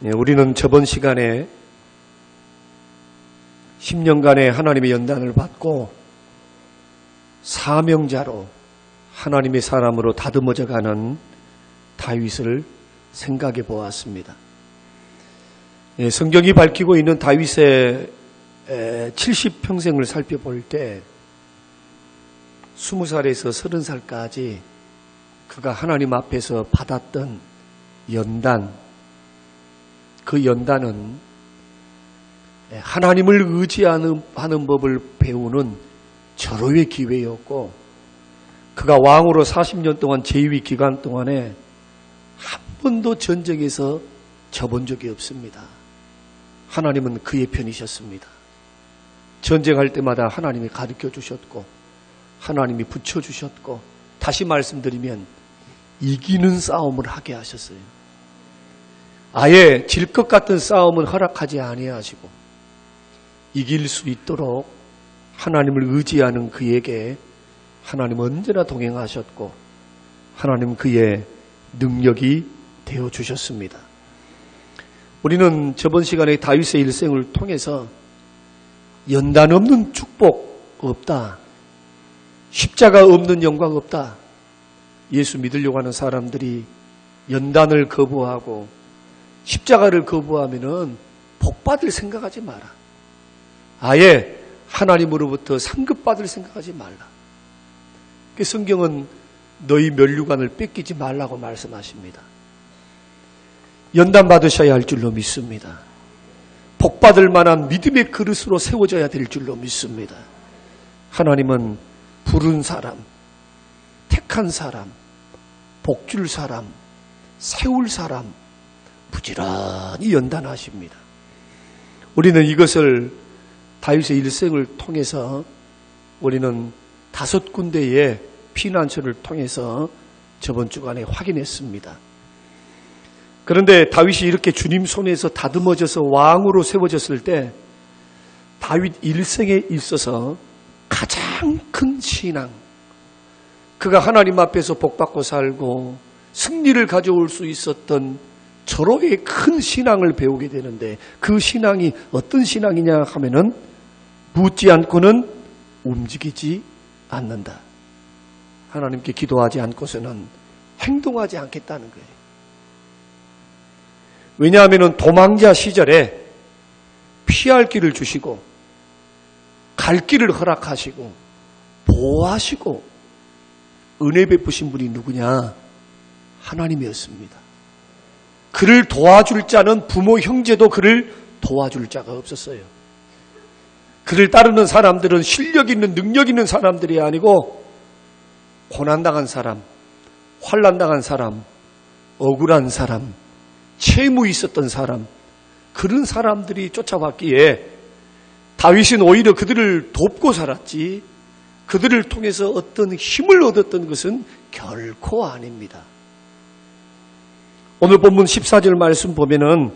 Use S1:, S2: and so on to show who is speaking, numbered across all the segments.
S1: 우리는 저번 시간에 10년간의 하나님의 연단을 받고 사명자로 하나님의 사람으로 다듬어져가는 다윗을 생각해 보았습니다. 성경이 밝히고 있는 다윗의 70평생을 살펴볼 때 20살에서 30살까지 그가 하나님 앞에서 받았던 연단, 그 연단은 하나님을 의지하는 법을 배우는 절호의 기회였고, 그가 왕으로 40년 동안 재위 기간 동안에 한 번도 전쟁에서 져본 적이 없습니다. 하나님은 그의 편이셨습니다. 전쟁할 때마다 하나님이 가르쳐 주셨고 하나님이 붙여주셨고, 다시 말씀드리면 이기는 싸움을 하게 하셨어요. 아예 질 것 같은 싸움은 허락하지 아니하시고 이길 수 있도록 하나님을 의지하는 그에게 하나님은 언제나 동행하셨고 하나님 그의 능력이 되어주셨습니다. 우리는 저번 시간에 다윗의 일생을 통해서 연단 없는 축복 없다, 십자가 없는 영광 없다, 예수 믿으려고 하는 사람들이 연단을 거부하고 십자가를 거부하면은 복받을 생각하지 마라. 아예 하나님으로부터 상급받을 생각하지 말라. 성경은 너희 면류관을 뺏기지 말라고 말씀하십니다. 연단 받으셔야 할 줄로 믿습니다. 복받을 만한 믿음의 그릇으로 세워져야 될 줄로 믿습니다. 하나님은 부른 사람, 택한 사람, 복줄 사람, 세울 사람 부지런히 연단하십니다. 우리는 이것을 다윗의 일생을 통해서 우리는 5군데의 피난처를 통해서 저번 주간에 확인했습니다. 그런데 다윗이 이렇게 주님 손에서 다듬어져서 왕으로 세워졌을 때 다윗 일생에 있어서 가장 큰 신앙, 그가 하나님 앞에서 복받고 살고 승리를 가져올 수 있었던 절호의 큰 신앙을 배우게 되는데, 그 신앙이 어떤 신앙이냐 하면은 묻지 않고는 움직이지 않는다. 하나님께 기도하지 않고서는 행동하지 않겠다는 거예요. 왜냐하면 도망자 시절에 피할 길을 주시고 갈 길을 허락하시고 보호하시고 은혜 베푸신 분이 누구냐? 하나님이었습니다. 그를 도와줄 자는 부모 형제도 그를 도와줄 자가 없었어요. 그를 따르는 사람들은 실력 있는 능력 있는 사람들이 아니고 고난당한 사람, 환난당한 사람, 억울한 사람, 채무 있었던 사람, 그런 사람들이 쫓아왔기에 다윗은 오히려 그들을 돕고 살았지, 그들을 통해서 어떤 힘을 얻었던 것은 결코 아닙니다. 오늘 본문 14절 말씀 보면은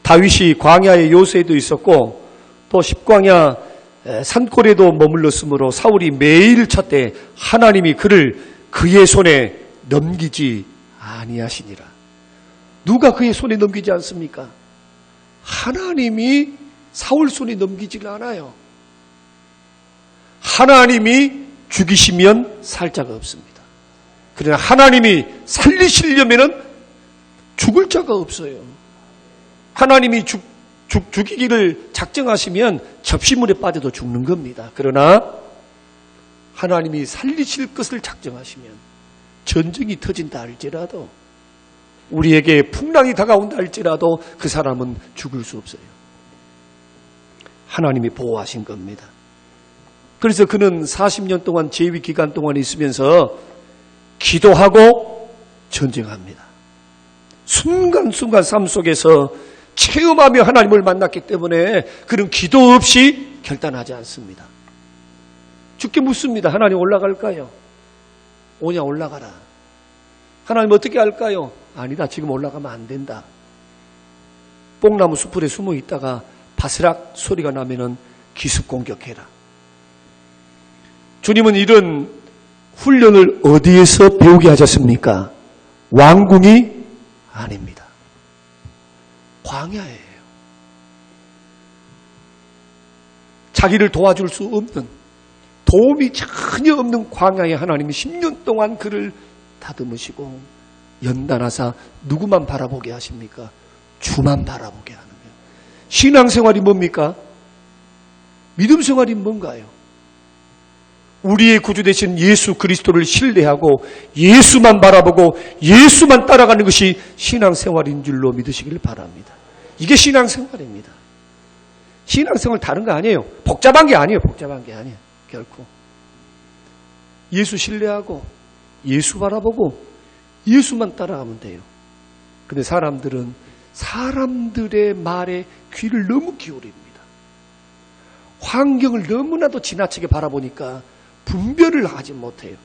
S1: 다윗이 광야의 요새에도 있었고 또 십광야 산골에도 머물렀으므로 사울이 매일 찾되 하나님이 그를 그의 손에 넘기지 아니하시니라. 누가 그의 손에 넘기지 않습니까? 하나님이 사울 손에 넘기지가 않아요. 하나님이 죽이시면 살 자가 없습니다. 그러나 하나님이 살리시려면은 죽을 자가 없어요. 하나님이 죽이기를 작정하시면 접시물에 빠져도 죽는 겁니다. 그러나 하나님이 살리실 것을 작정하시면 전쟁이 터진다 할지라도, 우리에게 풍랑이 다가온다 할지라도 그 사람은 죽을 수 없어요. 하나님이 보호하신 겁니다. 그래서 그는 40년 동안 재위 기간 동안 있으면서 기도하고 전쟁합니다. 순간순간 삶 속에서 체험하며 하나님을 만났기 때문에 그는 기도 없이 결단하지 않습니다. 주께 묻습니다. 하나님 올라갈까요? 오냐 올라가라. 하나님 어떻게 할까요? 아니다, 지금 올라가면 안 된다. 뽕나무 수풀에 숨어 있다가 바스락 소리가 나면은 기습 공격해라. 주님은 이런 훈련을 어디에서 배우게 하셨습니까? 왕궁이 아닙니다. 광야예요. 자기를 도와줄 수 없는, 도움이 전혀 없는 광야에 하나님이 10년 동안 그를 다듬으시고 연단하사 누구만 바라보게 하십니까? 주만 바라보게 하는 거예요. 신앙생활이 뭡니까? 믿음생활이 뭔가요? 우리의 구주 되신 예수 그리스도를 신뢰하고 예수만 바라보고 예수만 따라가는 것이 신앙생활인 줄로 믿으시길 바랍니다. 이게 신앙생활입니다. 신앙생활 다른 거 아니에요. 복잡한 게 아니에요. 복잡한 게 아니에요. 결코. 예수 신뢰하고 예수 바라보고 예수만 따라가면 돼요. 근데 사람들은 사람들의 말에 귀를 너무 기울입니다. 환경을 너무나도 지나치게 바라보니까 분별을 하지 못해요.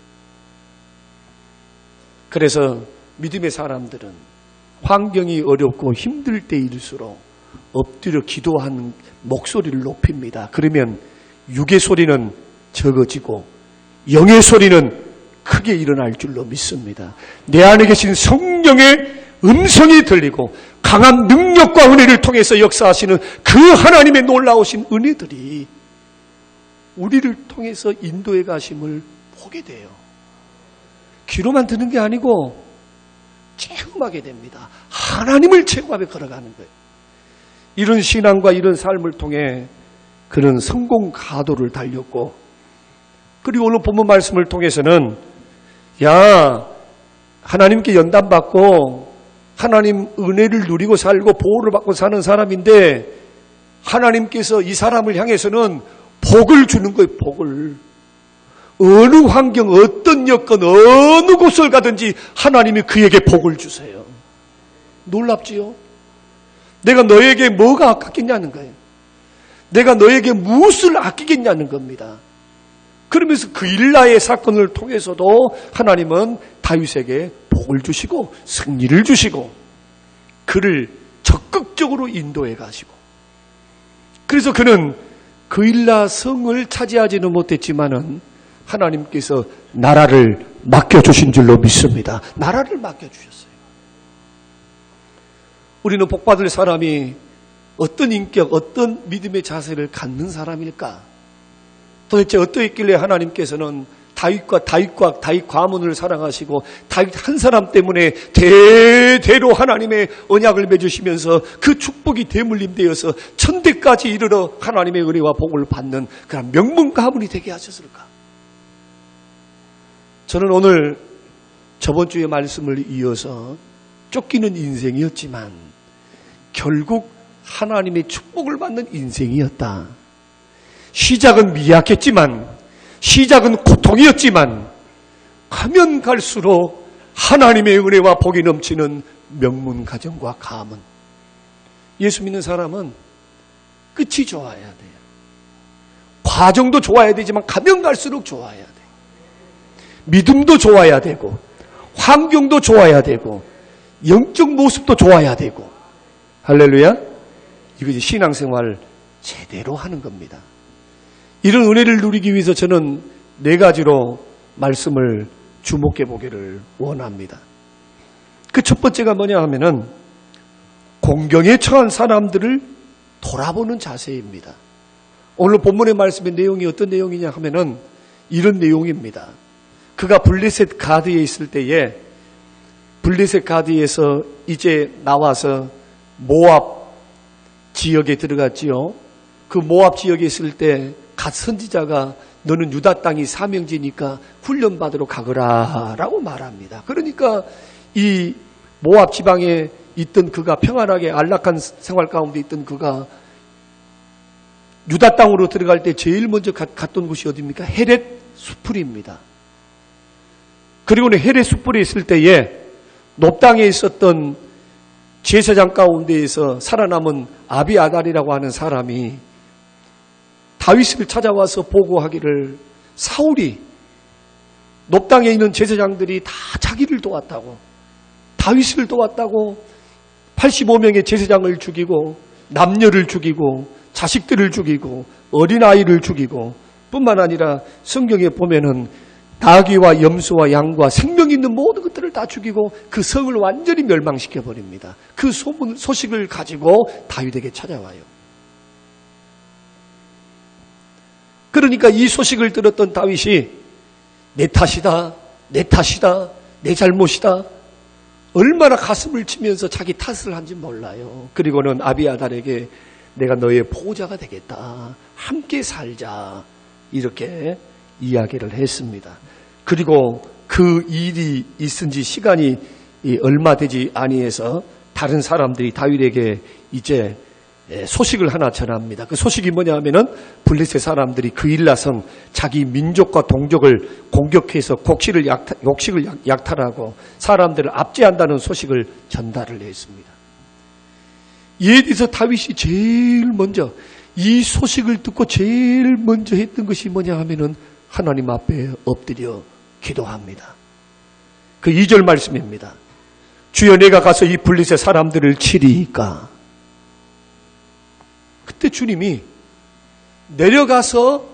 S1: 그래서 믿음의 사람들은 환경이 어렵고 힘들 때일수록 엎드려 기도하는 목소리를 높입니다. 그러면 육의 소리는 적어지고 영의 소리는 크게 일어날 줄로 믿습니다. 내 안에 계신 성령의 음성이 들리고 강한 능력과 은혜를 통해서 역사하시는 그 하나님의 놀라우신 은혜들이 우리를 통해서 인도해 가심을 보게 돼요. 귀로만 듣는 게 아니고 체험하게 됩니다. 하나님을 체험하며 걸어가는 거예요. 이런 신앙과 이런 삶을 통해 그는 성공 가도를 달렸고, 그리고 오늘 본문 말씀을 통해서는 하나님께 연단받고 하나님 은혜를 누리고 살고 보호를 받고 사는 사람인데 하나님께서 이 사람을 향해서는 복을 주는 거예요. 복을. 어느 환경, 어떤 여건, 어느 곳을 가든지 하나님이 그에게 복을 주세요. 놀랍지요? 내가 너에게 뭐가 아깝겠냐는 거예요. 내가 너에게 무엇을 아끼겠냐는 겁니다. 그러면서 그 일라의 사건을 통해서도 하나님은 다윗에게 복을 주시고 승리를 주시고 그를 적극적으로 인도해 가시고, 그래서 그는 그 일라 성을 차지하지는 못했지만은 하나님께서 나라를 맡겨주신 줄로 믿습니다. 나라를 맡겨주셨어요. 우리는 복받을 사람이 어떤 인격, 어떤 믿음의 자세를 갖는 사람일까? 도대체 어떠했길래 하나님께서는 다윗 가문을 사랑하시고 다윗 한 사람 때문에 대대로 하나님의 언약을 맺으시면서 그 축복이 대물림되어서 천대까지 이르러 하나님의 은혜와 복을 받는 그런 명문 가문이 되게 하셨을까? 저는 오늘 저번 주의 말씀을 이어서 쫓기는 인생이었지만 결국 하나님의 축복을 받는 인생이었다. 시작은 미약했지만, 시작은 고통이었지만 가면 갈수록 하나님의 은혜와 복이 넘치는 명문 가정과 가문. 예수 믿는 사람은 끝이 좋아야 돼요. 과정도 좋아야 되지만 가면 갈수록 좋아야 돼요. 믿음도 좋아야 되고 환경도 좋아야 되고 영적 모습도 좋아야 되고. 할렐루야. 이것이 신앙생활 제대로 하는 겁니다. 이런 은혜를 누리기 위해서 저는 4가지로 말씀을 주목해 보기를 원합니다. 그 첫 번째가 뭐냐 하면은 공경에 처한 사람들을 돌아보는 자세입니다. 오늘 본문의 말씀의 내용이 어떤 내용이냐 하면은 이런 내용입니다. 그가 블레셋 가드에 있을 때에 블레셋 가드에서 이제 나와서 모압 지역에 들어갔지요. 그 모압 지역에 있을 때 갓 선지자가 너는 유다 땅이 사명지니까 훈련받으러 가거라 라고 말합니다. 그러니까 이 모압 지방에 있던 그가 평안하게 안락한 생활 가운데 있던 그가 유다 땅으로 들어갈 때 제일 먼저 갔던 곳이 어디입니까? 헤렛 수풀입니다. 그리고는 헤렛 수풀에 있을 때에 높땅에 있었던 제사장 가운데에서 살아남은 아비아달이라고 하는 사람이 다윗을 찾아와서 보고하기를 사울이 높땅에 있는 제사장들이 다 자기를 도왔다고, 다윗을 도왔다고 85명의 제사장을 죽이고 남녀를 죽이고 자식들을 죽이고 어린아이를 죽이고 뿐만 아니라 성경에 보면은 나귀와 염소와 양과 생명이 있는 모든 것들을 다 죽이고 그 성을 완전히 멸망시켜버립니다. 그 소식을 가지고 다윗에게 찾아와요. 그러니까 이 소식을 들었던 다윗이 내 탓이다, 내 잘못이다, 얼마나 가슴을 치면서 자기 탓을 한지 몰라요. 그리고는 아비아달에게 내가 너의 보호자가 되겠다, 함께 살자, 이렇게 이야기를 했습니다. 그리고 그 일이 있은 지 시간이 얼마 되지 아니해서 다른 사람들이 다윗에게 이제 소식을 하나 전합니다. 그 소식이 뭐냐 하면은 블레셋 사람들이 그일라성 자기 민족과 동족을 공격해서 곡식을 약탈하고 사람들을 압제한다는 소식을 전달을 했습니다. 이에 대해서 다윗이 제일 먼저 이 소식을 듣고 제일 먼저 했던 것이 뭐냐 하면은 하나님 앞에 엎드려 기도합니다. 그 2절 말씀입니다. 주여 내가 가서 이 블레셋 사람들을 치리이까. 그때 주님이 내려가서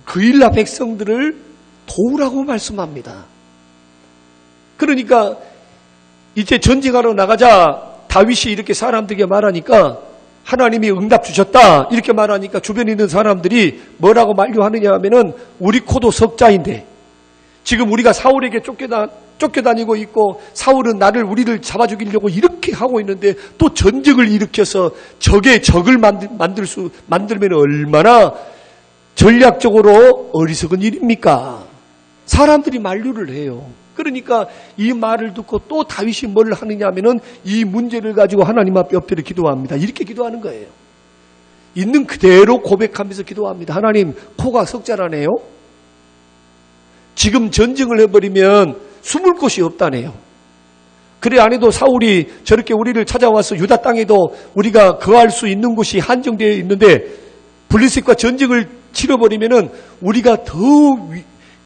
S1: 그일라 백성들을 도우라고 말씀합니다. 그러니까 이제 전쟁하러 나가자 다윗이 이렇게 사람들에게 말하니까 하나님이 응답 주셨다 이렇게 말하니까 주변에 있는 사람들이 뭐라고 만류하느냐 하면은 우리 코도 석자인데 지금 우리가 사울에게 쫓겨다니고 있고 사울은 우리를 잡아 죽이려고 이렇게 하고 있는데 또 전쟁을 일으켜서 적을 만들면 얼마나 전략적으로 어리석은 일입니까? 사람들이 만류를 해요. 그러니까 이 말을 듣고 또 다윗이 뭘 하느냐 하면은 이 문제를 가지고 하나님 앞에 엎드려 기도합니다. 이렇게 기도하는 거예요. 있는 그대로 고백하면서 기도합니다. 하나님, 코가 석자라네요. 지금 전쟁을 해버리면 숨을 곳이 없다네요. 그래 안 해도 사울이 저렇게 우리를 찾아와서 유다 땅에도 우리가 거할 수 있는 곳이 한정되어 있는데 블레셋과 전쟁을 치러버리면은 우리가 더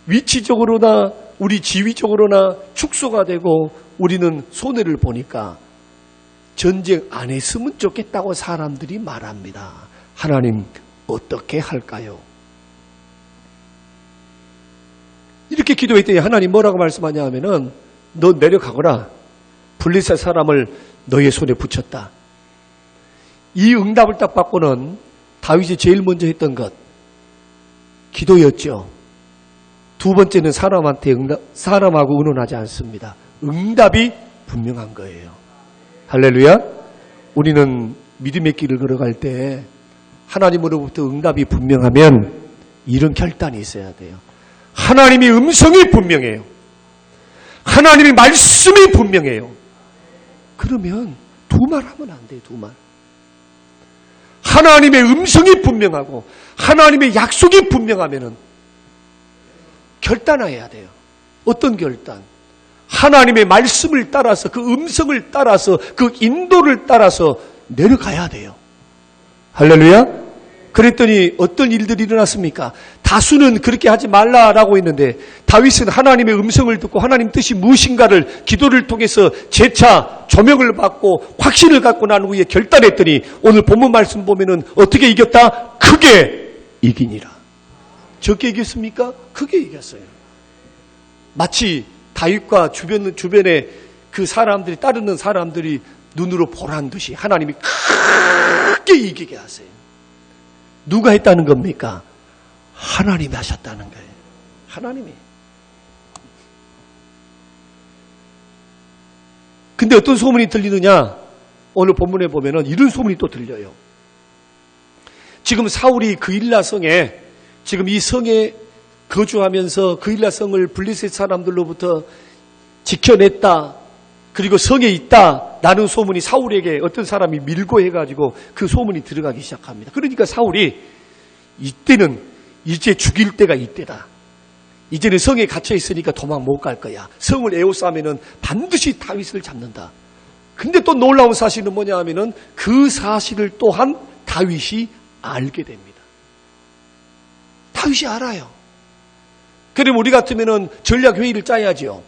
S1: 위치적으로나 우리 지위적으로나 축소가 되고 우리는 손해를 보니까 전쟁 안 했으면 좋겠다고 사람들이 말합니다. 하나님 어떻게 할까요? 이렇게 기도했더니 하나님 뭐라고 말씀하냐 하면은 너 내려가거라. 블레셋 사람을 너의 손에 붙였다. 이 응답을 딱 받고는 다윗이 제일 먼저 했던 것 기도였죠. 두 번째는 사람하고 의논하지 않습니다. 응답이 분명한 거예요. 할렐루야. 우리는 믿음의 길을 걸어갈 때 하나님으로부터 응답이 분명하면 이런 결단이 있어야 돼요. 하나님의 음성이 분명해요. 하나님의 말씀이 분명해요. 그러면 두 말 하면 안 돼요. 두 말. 하나님의 음성이 분명하고 하나님의 약속이 분명하면은 결단해야 돼요. 어떤 결단? 하나님의 말씀을 따라서 그 음성을 따라서 그 인도를 따라서 내려가야 돼요. 할렐루야. 그랬더니 어떤 일들이 일어났습니까? 다수는 그렇게 하지 말라라고 했는데 다윗은 하나님의 음성을 듣고 하나님 뜻이 무엇인가를 기도를 통해서 재차 조명을 받고 확신을 갖고 난 후에 결단했더니 오늘 본문 말씀 보면은 어떻게 이겼다? 크게 이기니라. 적게 이겼습니까? 크게 이겼어요. 마치 다윗과 주변에 그 사람들이 따르는 사람들이 눈으로 보란 듯이 하나님이 크게 이기게 하세요. 누가 했다는 겁니까? 하나님이 하셨다는 거예요. 하나님이. 근데 어떤 소문이 들리느냐? 오늘 본문에 보면은 이런 소문이 또 들려요. 지금 사울이 그일라 성에 지금 이 성에 거주하면서 그일라 성을 블레셋 사람들로부터 지켜냈다. 그리고 성에 있다. 라는 소문이 사울에게 어떤 사람이 밀고 해가지고 그 소문이 들어가기 시작합니다. 그러니까 사울이 이때는 이제 죽일 때가 이때다. 이제는 성에 갇혀 있으니까 도망 못 갈 거야. 성을 에워싸면은 반드시 다윗을 잡는다. 근데 또 놀라운 사실은 뭐냐 하면은 그 사실을 또한 다윗이 알게 됩니다. 다윗이 알아요. 그럼 우리 같으면은 전략 회의를 짜야죠.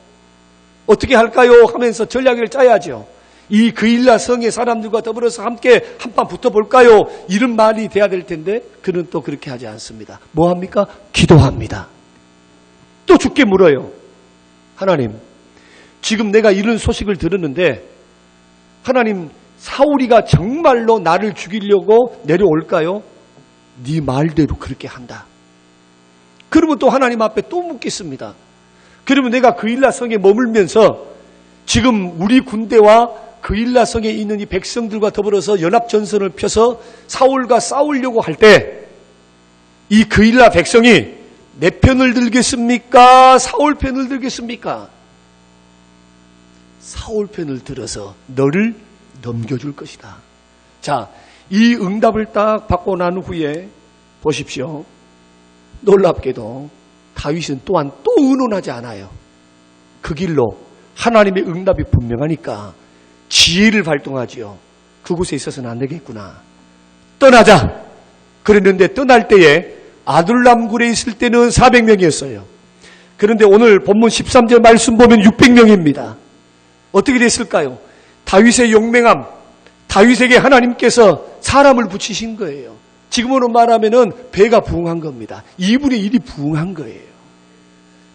S1: 어떻게 할까요? 하면서 전략을 짜야죠. 이 그일라 성의 사람들과 더불어서 함께 한판 붙어볼까요? 이런 말이 돼야 될 텐데 그는 또 그렇게 하지 않습니다. 뭐 합니까? 기도합니다. 또 주께 물어요. 하나님, 지금 내가 이런 소식을 들었는데 하나님, 사울이가 정말로 나를 죽이려고 내려올까요? 네 말대로 그렇게 한다. 그러면 또 하나님 앞에 또 묻겠습니다. 그러면 내가 그일라 성에 머물면서 지금 우리 군대와 그일라 성에 있는 이 백성들과 더불어서 연합전선을 펴서 사울과 싸우려고 할 때 이 그일라 백성이 내 편을 들겠습니까? 사울 편을 들겠습니까? 사울 편을 들어서 너를 넘겨줄 것이다. 자, 이 응답을 딱 받고 난 후에 보십시오. 놀랍게도 다윗은 또한 또 의논하지 않아요. 그 길로 하나님의 응답이 분명하니까 지혜를 발동하지요. 그곳에 있어서는 안 되겠구나. 떠나자. 그랬는데 떠날 때에 아둘람굴에 있을 때는 400명이었어요. 그런데 오늘 본문 13절 말씀 보면 600명입니다. 어떻게 됐을까요? 다윗의 용맹함, 다윗에게 하나님께서 사람을 붙이신 거예요. 지금으로 말하면은 배가 부응한 겁니다. 2분의 1이 부응한 거예요.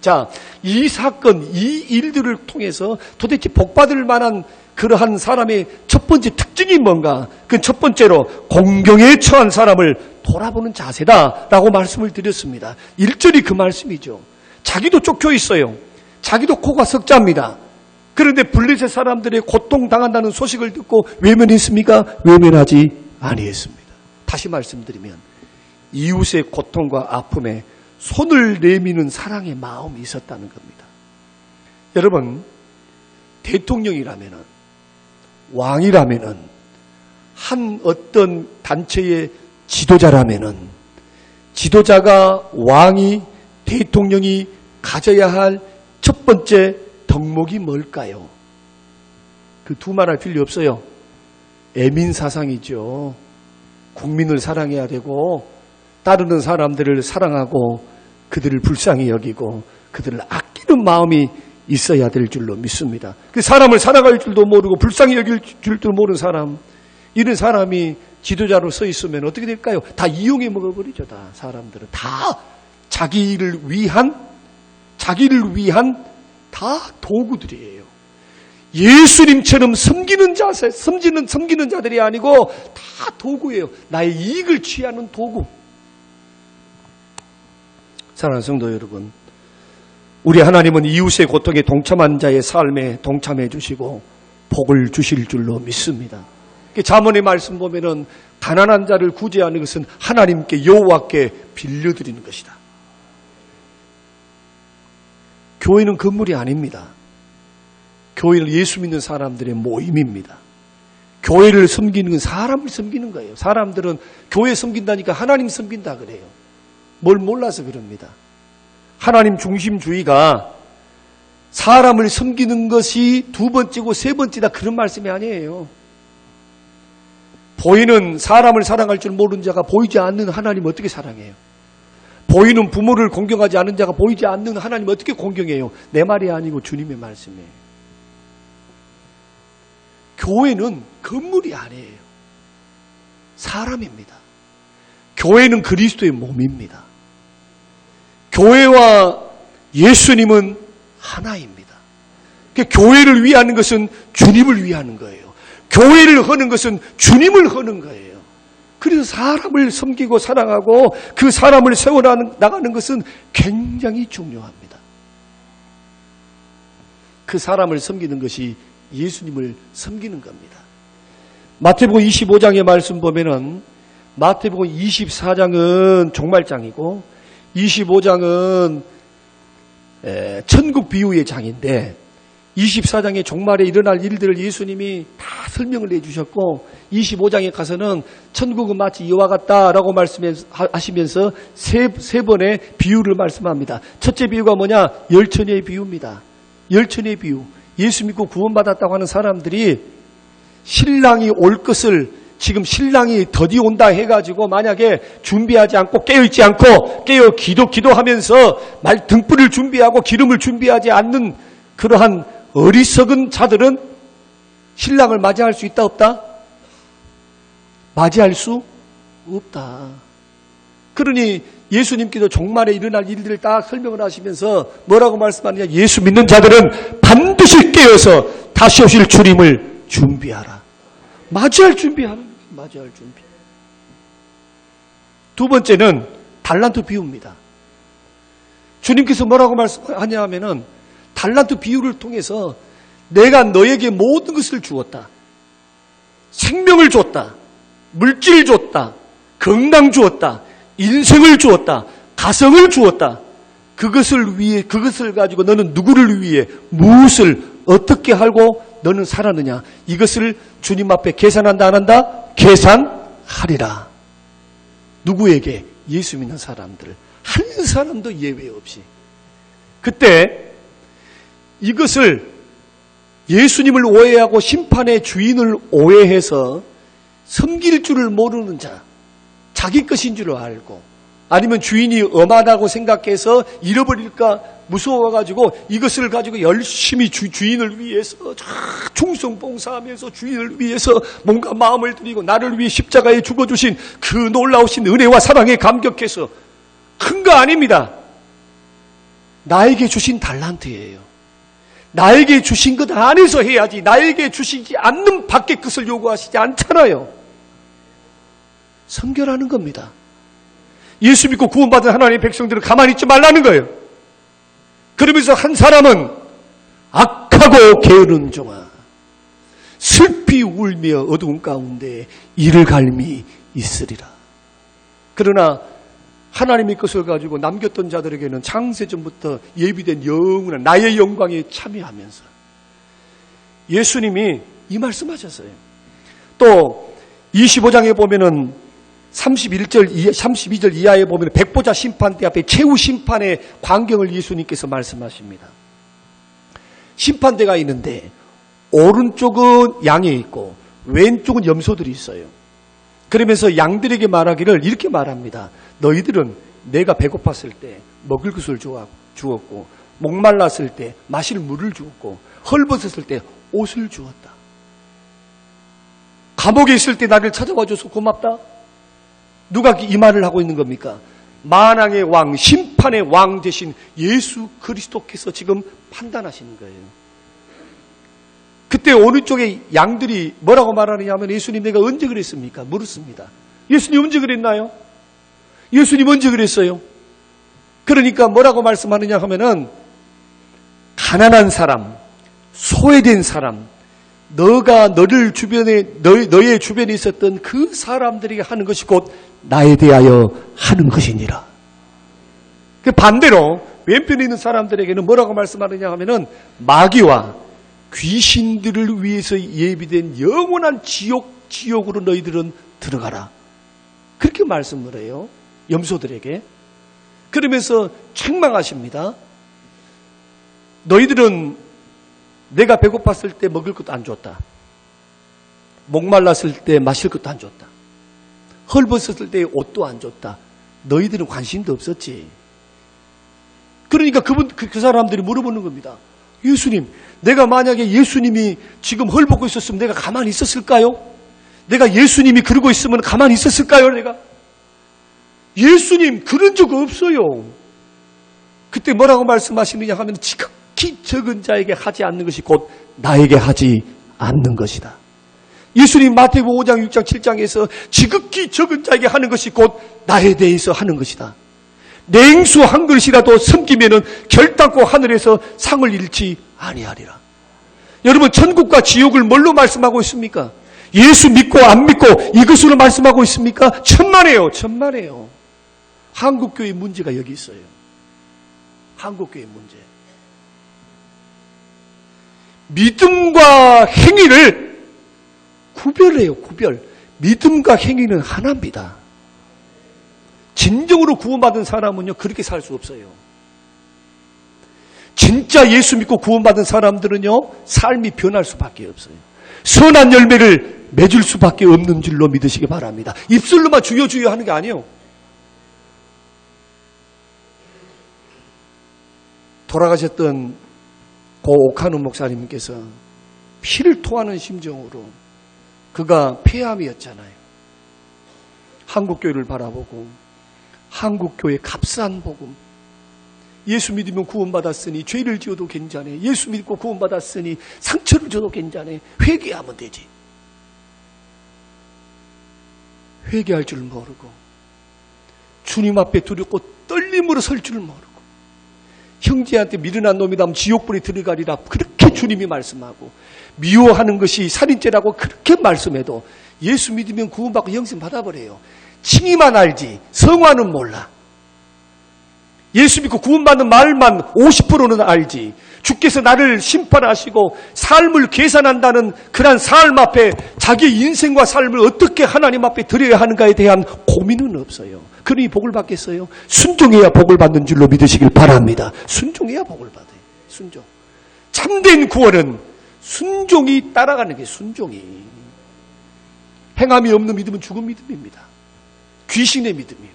S1: 자, 이 사건, 이 일들을 통해서 도대체 복받을 만한 그러한 사람의 첫 번째 특징이 뭔가? 그 첫 번째로 공경에 처한 사람을 돌아보는 자세다라고 말씀을 드렸습니다. 1절이 그 말씀이죠. 자기도 쫓겨 있어요. 자기도 코가 석자입니다. 그런데 블레셋 사람들의 고통당한다는 소식을 듣고 외면했습니까? 외면하지 아니했습니다. 다시 말씀드리면 이웃의 고통과 아픔에 손을 내미는 사랑의 마음이 있었다는 겁니다. 여러분, 대통령이라면은, 왕이라면은, 한 어떤 단체의 지도자라면은, 지도자가, 왕이, 대통령이 가져야 할 첫 번째 덕목이 뭘까요? 그 두 말 할 필요 없어요. 애민사상이죠. 국민을 사랑해야 되고 따르는 사람들을 사랑하고 그들을 불쌍히 여기고 그들을 아끼는 마음이 있어야 될 줄로 믿습니다. 그 사람을 사랑할 줄도 모르고 불쌍히 여길 줄도 모르는 사람, 이런 사람이 지도자로 서 있으면 어떻게 될까요? 다 이용해 먹어버리죠. 다 사람들은 다 자기를 위한 다 도구들이에요. 예수님처럼 섬기는 자들이 아니고 다 도구예요. 나의 이익을 취하는 도구. 사랑하는 성도 여러분, 우리 하나님은 이웃의 고통에 동참한 자의 삶에 동참해 주시고 복을 주실 줄로 믿습니다. 잠언의 말씀 보면은 가난한 자를 구제하는 것은 하나님께 여호와께 빌려드리는 것이다. 교회는 건물이 아닙니다. 교회는 예수 믿는 사람들의 모임입니다. 교회를 섬기는 건 사람을 섬기는 거예요. 사람들은 교회 섬긴다니까 하나님 섬긴다 그래요. 뭘 몰라서 그럽니다. 하나님 중심주의가 사람을 섬기는 것이 두 번째고 세 번째다 그런 말씀이 아니에요. 보이는 사람을 사랑할 줄 모르는 자가 보이지 않는 하나님 어떻게 사랑해요? 보이는 부모를 공경하지 않는 자가 보이지 않는 하나님 어떻게 공경해요? 내 말이 아니고 주님의 말씀이에요. 교회는 건물이 아니에요. 사람입니다. 교회는 그리스도의 몸입니다. 교회와 예수님은 하나입니다. 교회를 위하는 것은 주님을 위하는 거예요. 교회를 하는 것은 주님을 하는 거예요. 그래서 사람을 섬기고 사랑하고 그 사람을 세워나가는 것은 굉장히 중요합니다. 그 사람을 섬기는 것이 예수님을 섬기는 겁니다. 마태복음 25장의 말씀 보면은 마태복음 24장은 종말장이고 25장은 천국 비유의 장인데 24장의 종말에 일어날 일들을 예수님이 다 설명을 해주셨고 25장에 가서는 천국은 마치 이와 같다라고 말씀하시면서 세 번의 비유를 말씀합니다. 첫째 비유가 뭐냐? 열처녀의 비유입니다. 열처녀의 비유. 예수 믿고 구원받았다고 하는 사람들이 신랑이 올 것을 지금 신랑이 더디 온다 해가지고 만약에 준비하지 않고 깨어있지 않고 기도하면서 등불을 준비하고 기름을 준비하지 않는 그러한 어리석은 자들은 신랑을 맞이할 수 있다 없다? 맞이할 수 없다. 그러니 예수님께서 종말에 일어날 일들을 딱 설명을 하시면서 뭐라고 말씀하느냐? 예수 믿는 자들은 반드시 반드시 깨어서 다시 오실 주님을 준비하라. 맞이할 준비하는 거예요. 맞이할 준비. 두 번째는 달란트 비유입니다. 주님께서 뭐라고 말씀하냐 하면은 달란트 비유를 통해서 내가 너에게 모든 것을 주었다. 생명을 줬다. 물질 줬다. 건강 주었다. 인생을 주었다. 가성을 주었다. 그것을 가지고 너는 누구를 위해 무엇을 어떻게 하고 너는 살았느냐. 이것을 주님 앞에 계산한다 안 한다? 계산하리라. 누구에게? 예수 믿는 사람들. 한 사람도 예외 없이. 그때 이것을 예수님을 오해하고 심판의 주인을 오해해서 섬길 줄을 모르는 자, 자기 것인 줄 알고 아니면 주인이 엄하다고 생각해서 잃어버릴까 무서워가지고 이것을 가지고 열심히 주인을 위해서 충성봉사하면서 주인을 위해서 뭔가 마음을 들이고 나를 위해 십자가에 죽어주신 그 놀라우신 은혜와 사랑에 감격해서 큰 거 아닙니다. 나에게 주신 달란트예요. 나에게 주신 것 안에서 해야지 나에게 주시지 않는 밖의 것을 요구하시지 않잖아요. 성결하는 겁니다. 예수 믿고 구원받은 하나님의 백성들은 가만히 있지 말라는 거예요. 그러면서 한 사람은 악하고 게으른 종아 슬피 울며 어두운 가운데 이를 갈미 있으리라. 그러나 하나님의 것을 가지고 남겼던 자들에게는 창세전부터 예비된 영원한 나의 영광에 참여하면서 예수님이 이 말씀하셨어요. 또 25장에 보면은 32절 이하에 보면 백보자 심판대 앞에 최후 심판의 광경을 예수님께서 말씀하십니다. 심판대가 있는데 오른쪽은 양이 있고 왼쪽은 염소들이 있어요. 그러면서 양들에게 말하기를 이렇게 말합니다. 너희들은 내가 배고팠을 때 먹을 것을 주었고 목말랐을 때 마실 물을 주었고 헐벗었을 때 옷을 주었다. 감옥에 있을 때 나를 찾아와줘서 고맙다. 누가 이 말을 하고 있는 겁니까? 만왕의 왕, 심판의 왕 되신 예수 그리스도께서 지금 판단하시는 거예요. 그때 어느 쪽에 양들이 뭐라고 말하느냐 하면 예수님 내가 언제 그랬습니까? 물었습니다. 예수님 언제 그랬나요? 예수님 언제 그랬어요? 그러니까 뭐라고 말씀하느냐 하면은 가난한 사람, 소외된 사람, 너를 주변에 너의 주변에 있었던 그 사람들에게 하는 것이 곧 나에 대하여 하는 것이니라. 그 반대로 왼편에 있는 사람들에게는 뭐라고 말씀하느냐 하면은 마귀와 귀신들을 위해서 예비된 영원한 지옥으로 너희들은 들어가라. 그렇게 말씀을 해요. 염소들에게. 그러면서 책망하십니다. 너희들은 내가 배고팠을 때 먹을 것도 안 줬다. 목말랐을 때 마실 것도 안 줬다. 헐벗었을 때 옷도 안 줬다. 너희들은 관심도 없었지. 그러니까 그 사람들이 물어보는 겁니다. 예수님, 내가 만약에 예수님이 지금 헐벗고 있었으면 내가 가만히 있었을까요? 내가 예수님이 그러고 있으면 가만히 있었을까요? 내가? 예수님 그런 적 없어요. 그때 뭐라고 말씀하시느냐 하면 지극히 적은 자에게 하지 않는 것이 곧 나에게 하지 않는 것이다. 예수님 마태복음 5장, 6장, 7장에서 지극히 적은 자에게 하는 것이 곧 나에 대해서 하는 것이다. 냉수 한 그릇이라도 섬기면은 결단코 하늘에서 상을 잃지 아니하리라. 여러분 천국과 지옥을 뭘로 말씀하고 있습니까? 예수 믿고 안 믿고 이것으로 말씀하고 있습니까? 천만에요. 한국교회 문제가 여기 있어요. 한국교회 문제. 믿음과 행위를 구별해요. 구별. 믿음과 행위는 하나입니다. 진정으로 구원받은 사람은요 그렇게 살 수 없어요. 진짜 예수 믿고 구원받은 사람들은요 삶이 변할 수밖에 없어요. 선한 열매를 맺을 수밖에 없는 줄로 믿으시기 바랍니다. 입술로만 주여 하는 게 아니에요. 돌아가셨던 고 오카노 목사님께서 피를 토하는 심정으로 그가 폐암이었잖아요. 한국교회를 바라보고 한국교회 값싼 복음, 예수 믿으면 구원받았으니 죄를 지어도 괜찮아. 예수 믿고 구원받았으니 상처를 줘도 괜찮아. 회개하면 되지. 회개할 줄 모르고 주님 앞에 두렵고 떨림으로 설 줄 모르고 형제한테 미련한 놈이라면 지옥불에 들어가리라 그렇게 주님이 말씀하고 미워하는 것이 살인죄라고 그렇게 말씀해도 예수 믿으면 구원받고 영생 받아버려요. 칭의만 알지 성화는 몰라. 예수 믿고 구원받는 말만 50%는 알지. 주께서 나를 심판하시고 삶을 계산한다는 그런 삶 앞에 자기 인생과 삶을 어떻게 하나님 앞에 드려야 하는가에 대한 고민은 없어요. 그러니 복을 받겠어요? 순종해야 복을 받는 줄로 믿으시길 바랍니다. 순종해야 복을 받아요. 순종. 참된 구원은 순종이 따라가는 게 순종이. 행함이 없는 믿음은 죽은 믿음입니다. 귀신의 믿음이에요.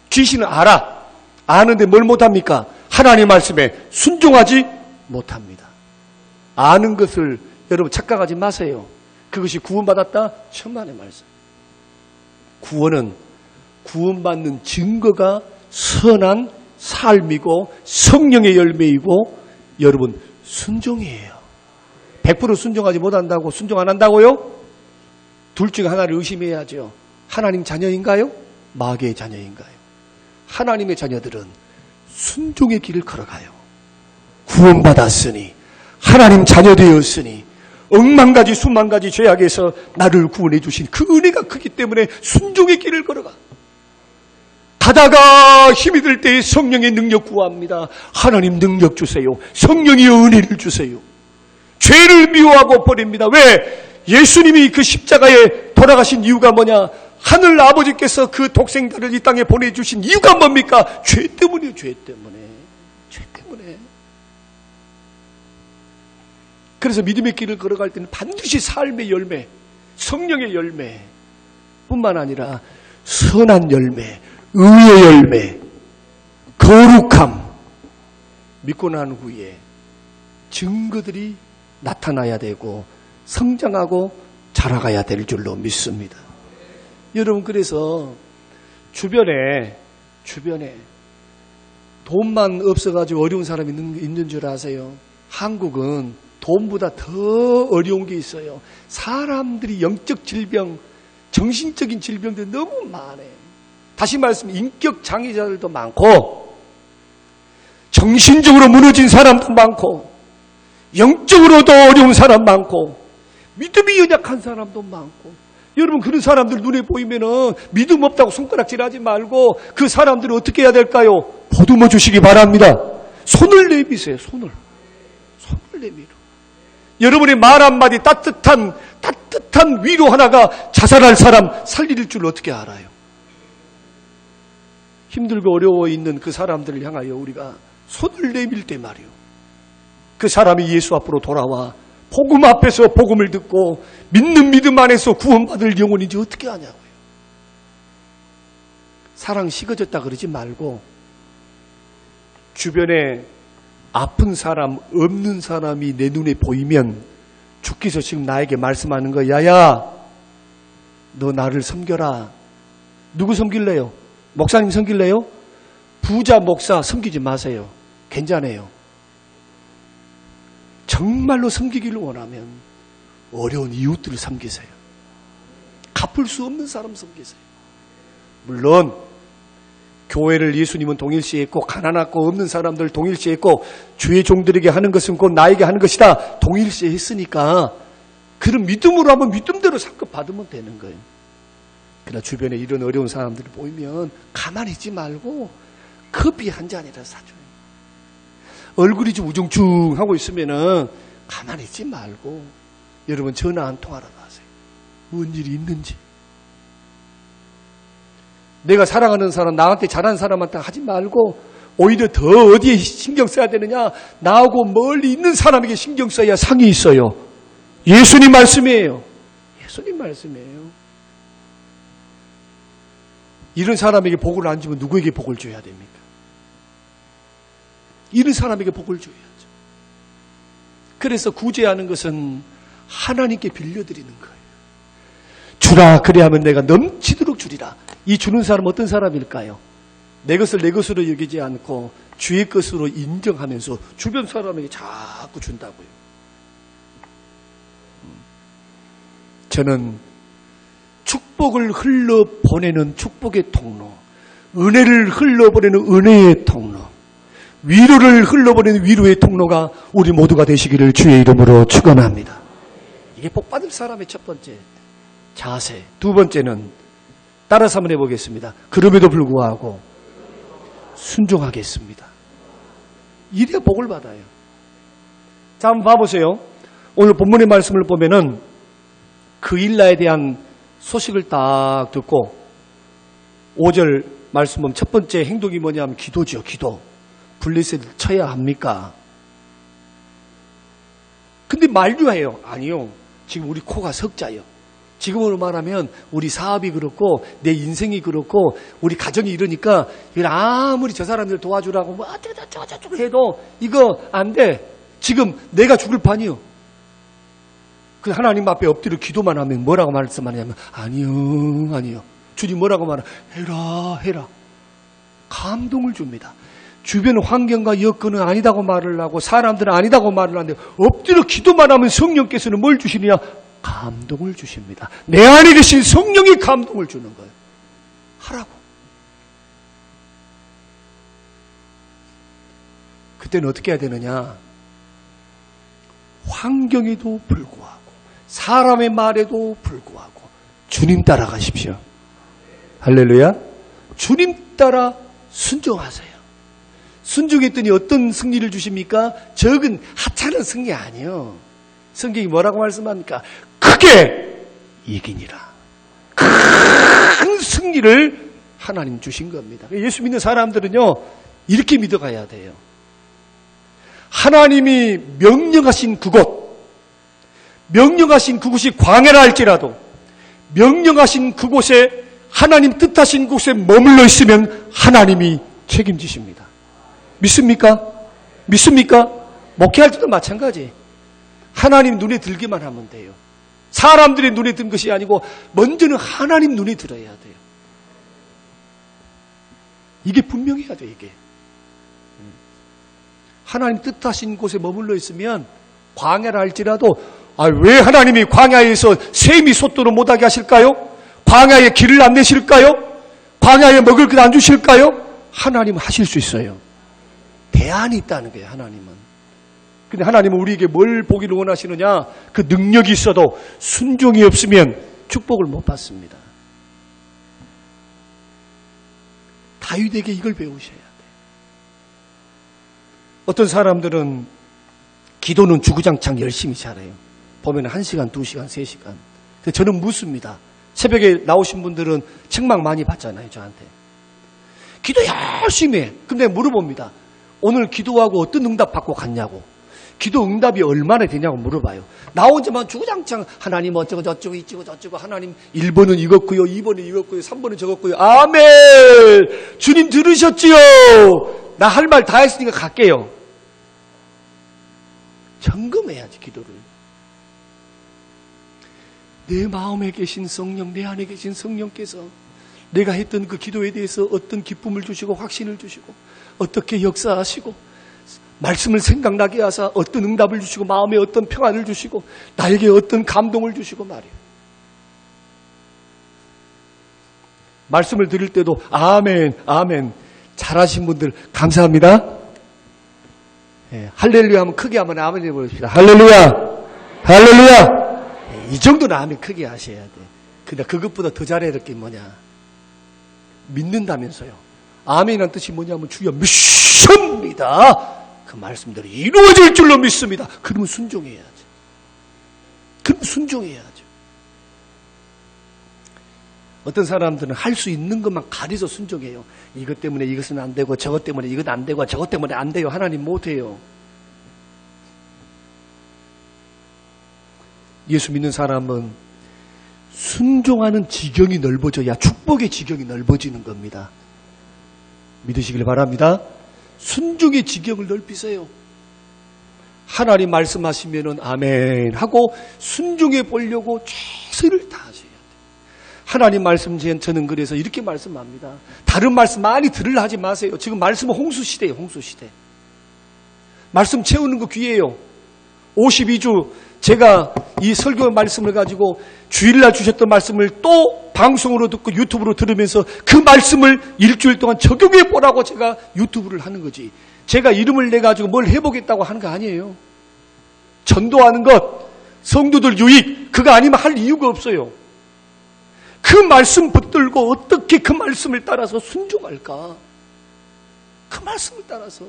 S1: 귀신은 알아. 아는데 뭘 못합니까? 하나님 말씀에 순종하지 못합니다. 아는 것을 여러분 착각하지 마세요. 그것이 구원받았다? 천만의 말씀. 구원은 구원받는 증거가 선한 삶이고 성령의 열매이고 여러분 순종이에요. 100% 순종하지 못한다고 순종 안 한다고요? 둘 중에 하나를 의심해야죠. 하나님 자녀인가요? 마귀의 자녀인가요? 하나님의 자녀들은 순종의 길을 걸어가요. 구원받았으니 하나님 자녀 되었으니 억만 가지 수만 가지 죄악에서 나를 구원해 주신 그 은혜가 크기 때문에 순종의 길을 걸어가. 가다가 힘이 들 때에 성령의 능력 구합니다. 하나님 능력 주세요. 성령의 은혜를 주세요. 죄를 미워하고 버립니다. 왜? 예수님이 그 십자가에 돌아가신 이유가 뭐냐? 하늘 아버지께서 그 독생자를 이 땅에 보내주신 이유가 뭡니까? 죄 때문이에요. 죄 때문에. 죄 때문에. 그래서 믿음의 길을 걸어갈 때는 반드시 삶의 열매, 성령의 열매 뿐만 아니라 선한 열매, 의의 열매, 거룩함, 믿고 난 후에 증거들이 나타나야 되고 성장하고 자라가야 될 줄로 믿습니다. 여러분, 그래서 주변에 돈만 없어가지고 어려운 사람이 있는 줄 아세요? 한국은 돈보다 더 어려운 게 있어요. 사람들이 영적 질병, 정신적인 질병들이 너무 많아요. 다시 말씀, 인격 장애자들도 많고 정신적으로 무너진 사람도 많고 영적으로도 어려운 사람 많고 믿음이 연약한 사람도 많고. 여러분, 그런 사람들 눈에 보이면은 믿음 없다고 손가락질하지 말고 그 사람들을 어떻게 해야 될까요? 보듬어 주시기 바랍니다. 손을 내미세요. 손을 내밀어. 여러분의 말 한마디 따뜻한 위로 하나가 자살할 사람 살릴 줄 어떻게 알아요? 힘들고 어려워 있는 그 사람들을 향하여 우리가 손을 내밀 때 말이요. 그 사람이 예수 앞으로 돌아와 복음 앞에서 복음을 듣고 믿는 믿음 안에서 구원받을 영혼인지 어떻게 아냐고요. 사랑 식어졌다 그러지 말고 주변에 아픈 사람, 없는 사람이 내 눈에 보이면 주께서 지금 나에게 말씀하는 거야. 야야, 너 나를 섬겨라. 누구 섬길래요? 목사님 섬길래요? 부자 목사 섬기지 마세요. 괜찮아요. 정말로 섬기기를 원하면 어려운 이웃들을 섬기세요. 갚을 수 없는 사람 섬기세요. 물론 교회를 예수님은 동일시했고 가난하고 없는 사람들 동일시했고 주의 종들에게 하는 것은 곧 나에게 하는 것이다 동일시했으니까 그런 믿음으로 하면 믿음대로 상급 받으면 되는 거예요. 그러나 주변에 이런 어려운 사람들을 보이면 가만히 있지 말고 커피 한 잔이라도 사줘요. 얼굴이 좀 우중충하고 있으면은 가만히 있지 말고 여러분 전화 한 통화라도 하세요. 뭔 일이 있는지. 내가 사랑하는 사람, 나한테 잘하는 사람한테 하지 말고 오히려 더 어디에 신경 써야 되느냐? 나하고 멀리 있는 사람에게 신경 써야 상이 있어요. 예수님 말씀이에요. 예수님 말씀이에요. 이런 사람에게 복을 안 주면 누구에게 복을 줘야 됩니까? 이런 사람에게 복을 줘야죠. 그래서 구제하는 것은 하나님께 빌려드리는 거예요. 주라, 그래야면 내가 넘치도록 주리라. 이 주는 사람은 어떤 사람일까요? 내 것을 내 것으로 여기지 않고 주의 것으로 인정하면서 주변 사람에게 자꾸 준다고요. 저는 축복을 흘러보내는 축복의 통로, 은혜를 흘러보내는 은혜의 통로, 위로를 흘러보내는 위로의 통로가 우리 모두가 되시기를 주의 이름으로 축원합니다. 이게 복받을 사람의 첫 번째 자세. 두 번째는 따라서 한번 해보겠습니다. 그럼에도 불구하고 순종하겠습니다. 이래야 복을 받아요. 자, 한번 봐보세요. 오늘 본문의 말씀을 보면은 그 일나에 대한 소식을 딱 듣고 5절 말씀 보면 첫 번째 행동이 뭐냐면 기도죠. 기도. 블레셋을 쳐야 합니까? 근데 만류해요. 아니요. 지금 우리 코가 석자예요. 지금으로 말하면 우리 사업이 그렇고 내 인생이 그렇고 우리 가정이 이러니까 이걸 아무리 저 사람들 도와주라고 뭐 어쩌고 해도 이거 안 돼. 지금 내가 죽을 판이요. 그 하나님 앞에 엎드려 기도만 하면 뭐라고 말씀하냐면 아니요. 주님 뭐라고 말하? 해라. 감동을 줍니다. 주변 환경과 여건은 아니다고 말을 하고 사람들은 아니다고 말을 하는데 엎드려 기도만 하면 성령께서는 뭘 주시느냐? 감동을 주십니다. 내 안에 계신 성령이 감동을 주는 거예요. 하라고. 그때는 어떻게 해야 되느냐? 환경에도 불구하고 사람의 말에도 불구하고 주님 따라가십시오. 할렐루야. 주님 따라 순종하세요. 순종했더니 어떤 승리를 주십니까? 적은 하찮은 승리 아니에요. 성경이 뭐라고 말씀합니까? 크게 이기니라. 큰 승리를 하나님 주신 겁니다. 예수 믿는 사람들은요, 이렇게 믿어가야 돼요. 하나님이 명령하신 그곳이 광야라 할지라도 명령하신 그곳에 하나님 뜻하신 곳에 머물러 있으면 하나님이 책임지십니다. 믿습니까? 목회할 때도 마찬가지. 하나님 눈에 들기만 하면 돼요. 사람들의 눈에 든 것이 아니고 먼저는 하나님 눈에 들어야 돼요. 이게 분명해야 돼요. 이게. 하나님 뜻하신 곳에 머물러 있으면 광야라 할지라도 왜 하나님이 광야에서 샘이 솟도록 못하게 하실까요? 광야에 길을 안 내실까요? 광야에 먹을 것 안 주실까요? 하나님은 하실 수 있어요. 대안이 있다는 거예요. 하나님은. 근데 하나님은 우리에게 뭘 보기를 원하시느냐? 그 능력이 있어도 순종이 없으면 축복을 못 받습니다. 다윗에게 이걸 배우셔야 돼요. 어떤 사람들은 기도는 주구장창 열심히 잘해요. 보면 1시간, 2시간, 3시간. 근데 저는 묻습니다. 새벽에 나오신 분들은 책망 많이 받잖아요. 저한테. 기도 열심히 해. 그럼 내가 물어봅니다. 오늘 기도하고 어떤 응답 받고 갔냐고. 기도 응답이 얼마나 되냐고 물어봐요. 나오지만 주구장창 하나님 어쩌고 저쩌고 이쩌고 저쩌고 하나님 1번은 이것고요. 2번은 이것고요. 3번은 저것고요. 아멘. 주님 들으셨지요. 나 할 말 다 했으니까 갈게요. 점검해야지 기도를. 내 마음에 계신 성령, 내 안에 계신 성령께서 내가 했던 그 기도에 대해서 어떤 기쁨을 주시고 확신을 주시고 어떻게 역사하시고 말씀을 생각나게 하사 어떤 응답을 주시고 마음에 어떤 평안을 주시고 나에게 어떤 감동을 주시고 말이에요. 말씀을 드릴 때도 아멘, 아멘. 잘하신 분들 감사합니다. 예, 할렐루야 하면 크게 한번 아멘 해보십시다. 할렐루야, 할렐루야. 이 정도는 아멘 크게 하셔야 돼. 근데 그것보다 더 잘해야 될 게 뭐냐? 믿는다면서요. 아멘이란 뜻이 뭐냐면 주여 믿습니다. 그 말씀대로 이루어질 줄로 믿습니다. 그러면 순종해야죠. 어떤 사람들은 할 수 있는 것만 가려서 순종해요. 이것 때문에 이것은 안 되고 저것 때문에 이것 안 되고 저것 때문에 안 돼요. 하나님 못해요. 예수 믿는 사람은 순종하는 지경이 넓어져야 축복의 지경이 넓어지는 겁니다. 믿으시길 바랍니다. 순종의 지경을 넓히세요. 하나님 말씀하시면은 아멘 하고 순종해 보려고 최선을 다하셔야 돼요. 하나님 말씀 저는 그래서 이렇게 말씀합니다. 다른 말씀 많이 들으려 하지 마세요. 지금 말씀은 홍수시대예요. 홍수시대. 말씀 채우는 거 귀해요. 52주 제가 이 설교 말씀을 가지고 주일날 주셨던 말씀을 또 방송으로 듣고 유튜브로 들으면서 그 말씀을 일주일 동안 적용해 보라고 제가 유튜브를 하는 거지. 제가 이름을 내가지고 뭘 해보겠다고 하는 거 아니에요. 전도하는 것, 성도들 유익, 그거 아니면 할 이유가 없어요. 그 말씀 붙들고 어떻게 그 말씀을 따라서 순종할까? 그 말씀을 따라서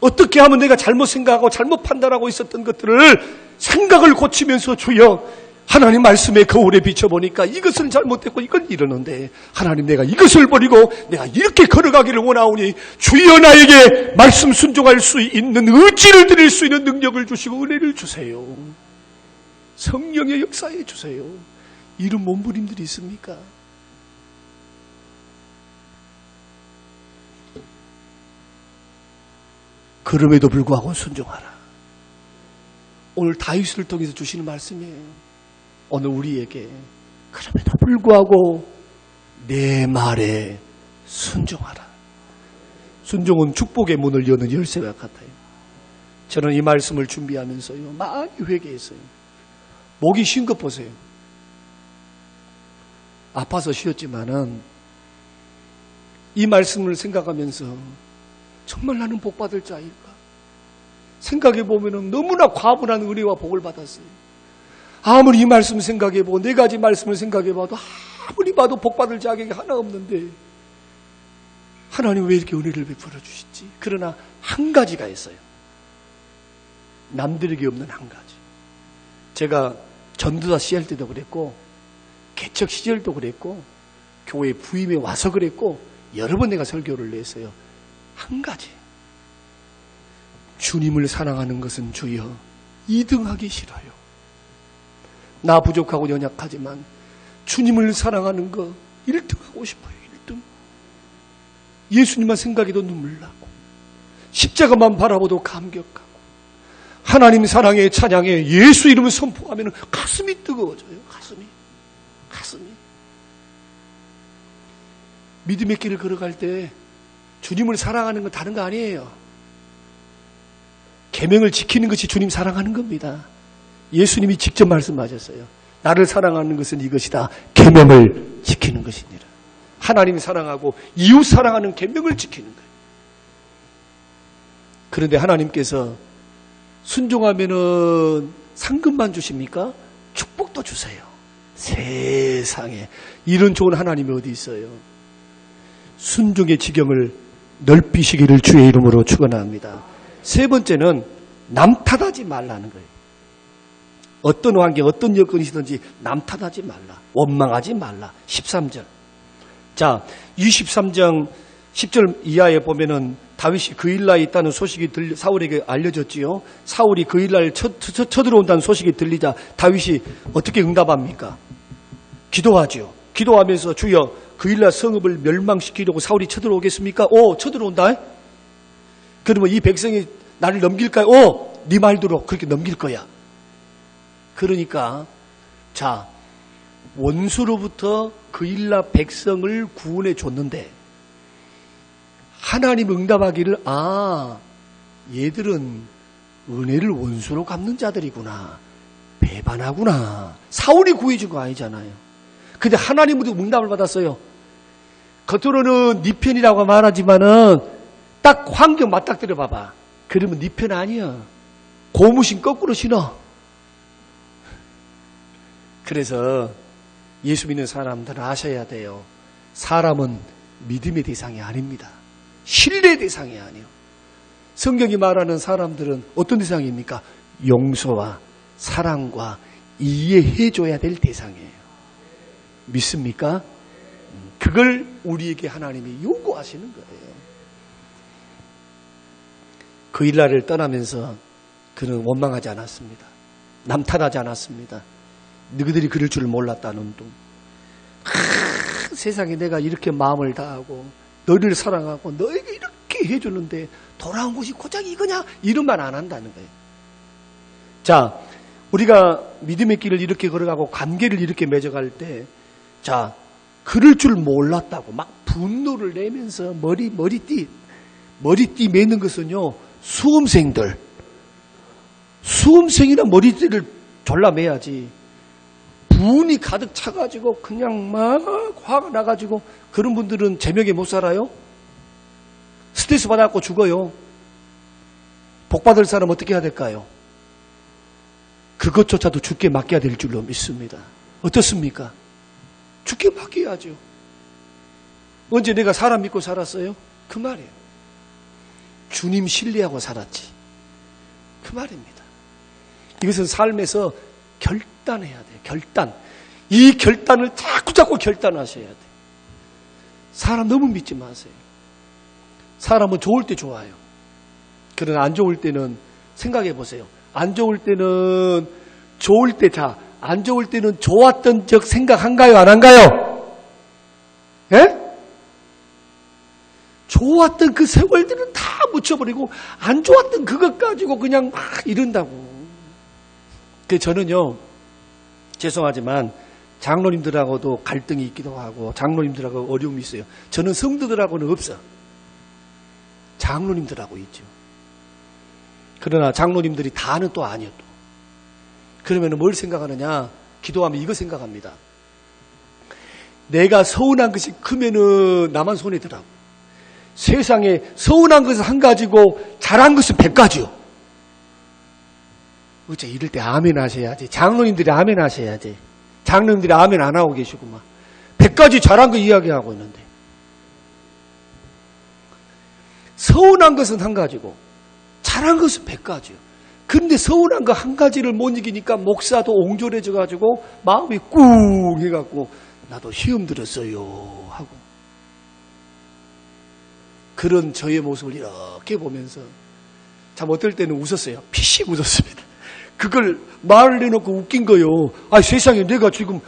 S1: 어떻게 하면 내가 잘못 생각하고 잘못 판단하고 있었던 것들을 생각을 고치면서 주여 하나님 말씀에 거울에 비춰보니까 이것은 잘못됐고 이건 이러는데 하나님 내가 이것을 버리고 내가 이렇게 걸어가기를 원하오니 주여 나에게 말씀 순종할 수 있는 의지를 드릴 수 있는 능력을 주시고 은혜를 주세요. 성령의 역사해 주세요. 이런 몸부림들이 있습니까? 그럼에도 불구하고 순종하라. 오늘 다윗을 통해서 주시는 말씀이에요. 오늘 우리에게 그럼에도 불구하고 내 말에 순종하라. 순종은 축복의 문을 여는 열쇠와 같아요. 저는 이 말씀을 준비하면서요 많이 회개했어요. 목이 쉰 것 보세요. 아파서 쉬었지만은 이 말씀을 생각하면서 정말 나는 복 받을 자일까? 생각해 보면은 너무나 과분한 은혜와 복을 받았어요. 아무리 이 말씀 생각해 보고 네 가지 말씀을 생각해 봐도 아무리 봐도 복 받을 자격이 하나 없는데 하나님 왜 이렇게 은혜를 베풀어 주시지? 그러나 한 가지가 있어요. 남들에게 없는 한 가지. 제가 전도사 시절 때도 그랬고 개척 시절도 그랬고 교회 부임에 와서 그랬고 여러 번 내가 설교를 냈어요. 한 가지. 주님을 사랑하는 것은 주여 2등하기 싫어요. 나 부족하고 연약하지만 주님을 사랑하는 거 1등하고 싶어요. 1등. 예수님만 생각해도 눈물 나고 십자가만 바라보도 감격하고 하나님 사랑에 찬양에 예수 이름을 선포하면 가슴이 뜨거워져요. 가슴이. 믿음의 길을 걸어갈 때 주님을 사랑하는 건 다른 거 아니에요. 계명을 지키는 것이 주님 사랑하는 겁니다. 예수님이 직접 말씀하셨어요. 나를 사랑하는 것은 이것이다. 계명을 지키는 것이니라. 하나님 사랑하고 이웃 사랑하는 계명을 지키는 거예요. 그런데 하나님께서 순종하면은 상급만 주십니까? 축복도 주세요. 세상에 이런 좋은 하나님이 어디 있어요? 순종의 지경을 넓히시기를 주의 이름으로 축원합니다. 세 번째는 남 탓하지 말라는 거예요. 어떤 환경, 어떤 여건이시든지 남 탓하지 말라. 원망하지 말라. 13절. 자, 23장 10절 이하에 보면은 다윗이 그일라에 있다는 소식이 사울에게 알려졌지요. 사울이 그일라를 쳐들어온다는 소식이 들리자 다윗이 어떻게 응답합니까? 기도하지요. 기도하면서 주여 그일라 성읍을 멸망시키려고 사울이 쳐들어오겠습니까? 오, 쳐들어온다. 그러면 이 백성이 나를 넘길까요? 오, 네 말대로 그렇게 넘길 거야. 그러니까 자, 원수로부터 그일라 백성을 구원해 줬는데 하나님 응답하기를 얘들은 은혜를 원수로 갚는 자들이구나. 배반하구나. 사울이 구해준 거 아니잖아요. 근데 하나님도 응답을 받았어요. 겉으로는 네 편이라고 말하지만은 딱 환경 맞닥뜨려 봐봐. 그러면 네 편 아니야. 고무신 거꾸로 신어. 그래서 예수 믿는 사람들은 아셔야 돼요. 사람은 믿음의 대상이 아닙니다. 신뢰의 대상이 아니에요. 성경이 말하는 사람들은 어떤 대상입니까? 용서와 사랑과 이해해줘야 될 대상이에요. 믿습니까? 그걸 우리에게 하나님이 요구하시는 거예요. 그일라를 떠나면서 그는 원망하지 않았습니다. 남 탓하지 않았습니다. 너희들이 그럴 줄을 몰랐다는 둥. 세상에 내가 이렇게 마음을 다하고 너희를 사랑하고 너에게 이렇게 해주는데 돌아온 곳이 고작 이거냐? 이런 말 안 한다는 거예요. 자, 우리가 믿음의 길을 이렇게 걸어가고 관계를 이렇게 맺어갈 때 자, 그럴 줄 몰랐다고 막 분노를 내면서 머리띠 매는 것은요, 수험생이나 머리띠를 졸라매야지. 분이 가득 차가지고 그냥 막 화가 나가지고 그런 분들은 제명에 못 살아요. 스트레스 받아갖고 죽어요. 복 받을 사람 어떻게 해야 될까요? 그것조차도 주께 맡겨야 될 줄로 믿습니다. 어떻습니까? 주께 맡겨야죠. 언제 내가 사람 믿고 살았어요? 그 말이에요. 주님 신뢰하고 살았지. 그 말입니다. 이것은 삶에서 결단해야 돼요. 결단. 이 결단을 자꾸 결단하셔야 돼요. 사람 너무 믿지 마세요. 사람은 좋을 때 좋아요. 그러나 안 좋을 때는 생각해 보세요. 안 좋을 때는 안 좋을 때는 좋았던 적 생각한가요? 안 한가요? 예? 좋았던 그 세월들은 다 묻혀버리고 안 좋았던 그것 가지고 그냥 막 이런다고. 그래서 저는요, 죄송하지만 장로님들하고도 갈등이 있기도 하고 장로님들하고 어려움이 있어요. 저는 성도들하고는 없어. 장로님들하고 있죠. 그러나 장로님들이 다는 또 아니요. 또. 그러면 뭘 생각하느냐? 기도하면 이거 생각합니다. 내가 서운한 것이 크면은 나만 손에 들어. 세상에 서운한 것을 한 가지고 잘한 것은 100가지요. 어째 이럴 때 아멘 하셔야지. 장로님들이 아멘 하셔야지. 장로님들이 아멘 안 하고 계시구만. 100가지 잘한 거 이야기하고 있는데. 서운한 것은 한 가지고 잘한 것은 100가지요. 그런데 서운한 거 한 가지를 못 이기니까 목사도 옹졸해져 가지고 마음이 꾹 해갖고 나도 시험 들었어요 하고 그런 저의 모습을 이렇게 보면서 참 어떨 때는 웃었어요. 피식 웃었습니다. 그걸 말을 해놓고 웃긴 거요. 아, 세상에 내가 지금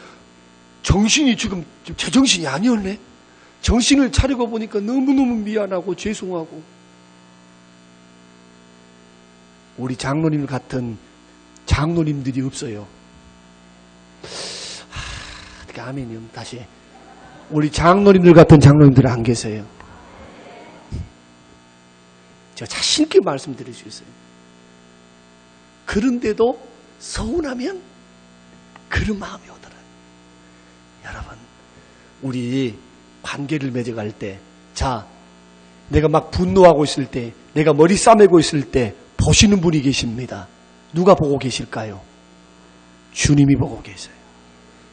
S1: 정신이 지금 제정신이 아니었네. 정신을 차리고 보니까 너무너무 미안하고 죄송하고. 우리 장로님 같은 장로님들이 없어요. 어떻게 아멘이요. 다시. 우리 장로님들 같은 장로님들은 안 계세요. 제가 자신 있게 말씀드릴 수 있어요. 그런데도 서운하면 그런 마음이 오더라고요. 여러분, 우리 관계를 맺어갈 때, 자, 내가 막 분노하고 있을 때, 내가 머리 싸매고 있을 때 보시는 분이 계십니다. 누가 보고 계실까요? 주님이 보고 계세요.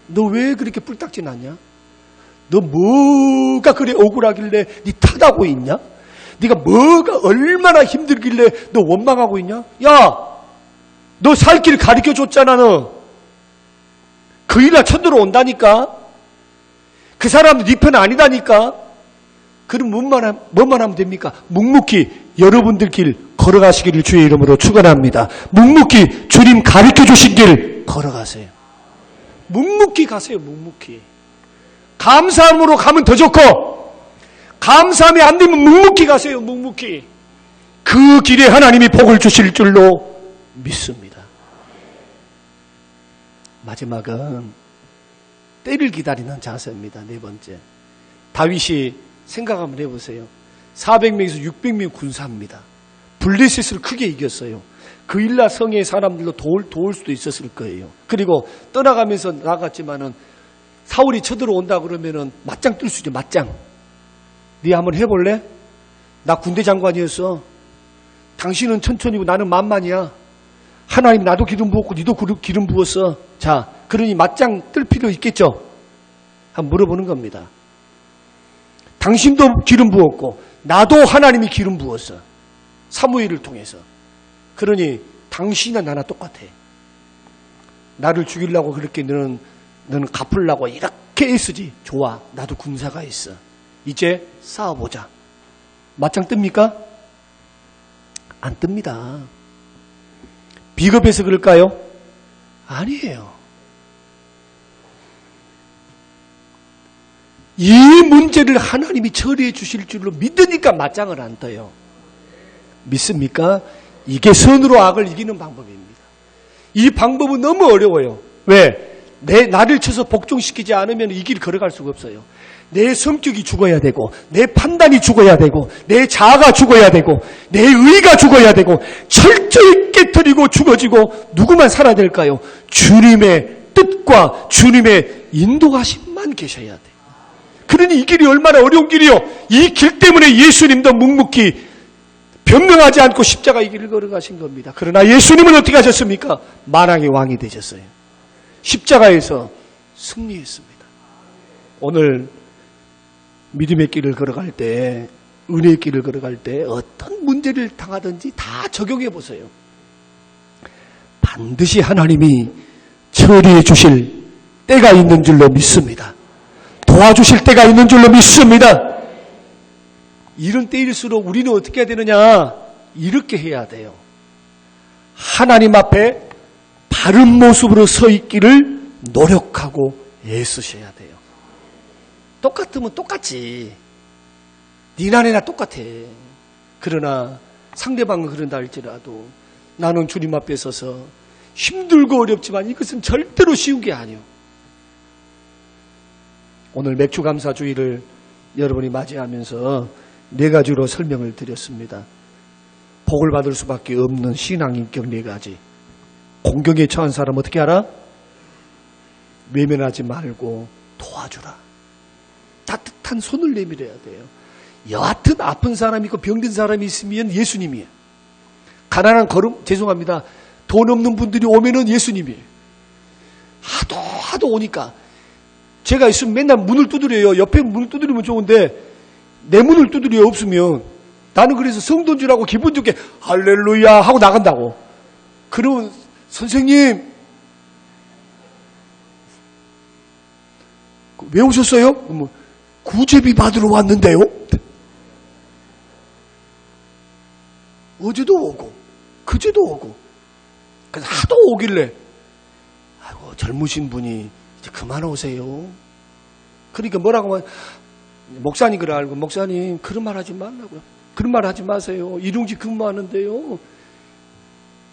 S1: 너 왜 그렇게 뿔딱지 났냐? 너 뭐가 그래 억울하길래 네 탓하고 있냐? 네가 뭐가 얼마나 힘들길래 너 원망하고 있냐? 야! 너 살 길 가르쳐 줬잖아, 너. 그 일날 천도로 온다니까? 그 사람은 네 편 아니다니까? 그럼 뭐만 하면 됩니까? 묵묵히 여러분들 길 걸어가시기를 주의 이름으로 축원합니다. 묵묵히 주님 가르쳐 주신 길 걸어가세요. 묵묵히 가세요, 묵묵히. 감사함으로 가면 더 좋고, 감사함이 안 되면 묵묵히 가세요, 묵묵히. 그 길에 하나님이 복을 주실 줄로 믿습니다. 마지막은 때를 기다리는 자세입니다. 네 번째. 다윗이 생각 한번 해보세요. 400명에서 600명 군사입니다. 블레셋을 크게 이겼어요. 그 일라 성의 사람들로 도울 수도 있었을 거예요. 그리고 떠나가면서 나갔지만은 사울이 쳐들어온다 그러면은 맞짱 뜰 수 있죠. 맞짱. 네 한번 해볼래? 나 군대 장관이었어. 당신은 천천히고 나는 만만이야. 하나님 나도 기름 부었고 니도 기름 부었어. 자, 그러니 맞짱 뜰 필요 있겠죠? 한번 물어보는 겁니다. 당신도 기름 부었고 나도 하나님이 기름 부었어. 사무엘을 통해서. 그러니 당신이나 나나 똑같아. 나를 죽이려고 그렇게 너는 갚으려고 이렇게 애쓰지. 좋아. 나도 군사가 있어. 이제 싸워보자. 맞짱 뜹니까? 안 뜹니다. 비겁해서 그럴까요? 아니에요. 이 문제를 하나님이 처리해 주실 줄로 믿으니까 맞짱을 안 떠요. 믿습니까? 이게 선으로 악을 이기는 방법입니다. 이 방법은 너무 어려워요. 왜? 나를 쳐서 복종시키지 않으면 이 길 걸어갈 수가 없어요. 내 성격이 죽어야 되고, 내 판단이 죽어야 되고, 내 자아가 죽어야 되고, 내 의가 죽어야 되고, 철저히 깨트리고 죽어지고, 누구만 살아야 될까요? 주님의 뜻과 주님의 인도하심만 계셔야 돼요. 그러니 이 길이 얼마나 어려운 길이요. 이 길 때문에 예수님도 묵묵히 변명하지 않고 십자가 이 길을 걸어가신 겁니다. 그러나 예수님은 어떻게 하셨습니까? 만왕의 왕이 되셨어요. 십자가에서 승리했습니다. 오늘 믿음의 길을 걸어갈 때, 은혜의 길을 걸어갈 때 어떤 문제를 당하든지 다 적용해 보세요. 반드시 하나님이 처리해 주실 때가 있는 줄로 믿습니다. 도와주실 때가 있는 줄로 믿습니다. 이런 때일수록 우리는 어떻게 해야 되느냐? 이렇게 해야 돼요. 하나님 앞에 바른 모습으로 서 있기를 노력하고 애쓰셔야 돼요. 똑같으면 똑같지. 니나네나 똑같아. 그러나 상대방은 그런다 할지라도 나는 주님 앞에 서서 힘들고 어렵지만 이것은 절대로 쉬운 게 아니에요. 오늘 맥주감사주의를 여러분이 맞이하면서 4가지로 설명을 드렸습니다. 복을 받을 수밖에 없는 신앙인격 4가지. 공경에 처한 사람 어떻게 알아? 외면하지 말고 도와주라. 따뜻한 손을 내밀어야 돼요. 여하튼 아픈 사람이 있고 병든 사람이 있으면 예수님이에요. 가난한 죄송합니다. 돈 없는 분들이 오면은 예수님이에요. 하도 오니까 제가 있으면 맨날 문을 두드려요. 옆에 문을 두드리면 좋은데 내 문을 두드려 없으면 나는 그래서 성도인 줄 알고 기분 좋게 할렐루야 하고 나간다고. 그러면 선생님 왜 오셨어요? 뭐 구제비 받으러 왔는데요. 어제도 오고 그제도 오고 그래서 하도 오길래 아이고 젊으신 분이 이제 그만 오세요. 그러니까 뭐라고 하면 목사님 그래 알고 목사님 그런 말 하지 말라고요. 그런 말 하지 마세요. 일용직 근무하는데요.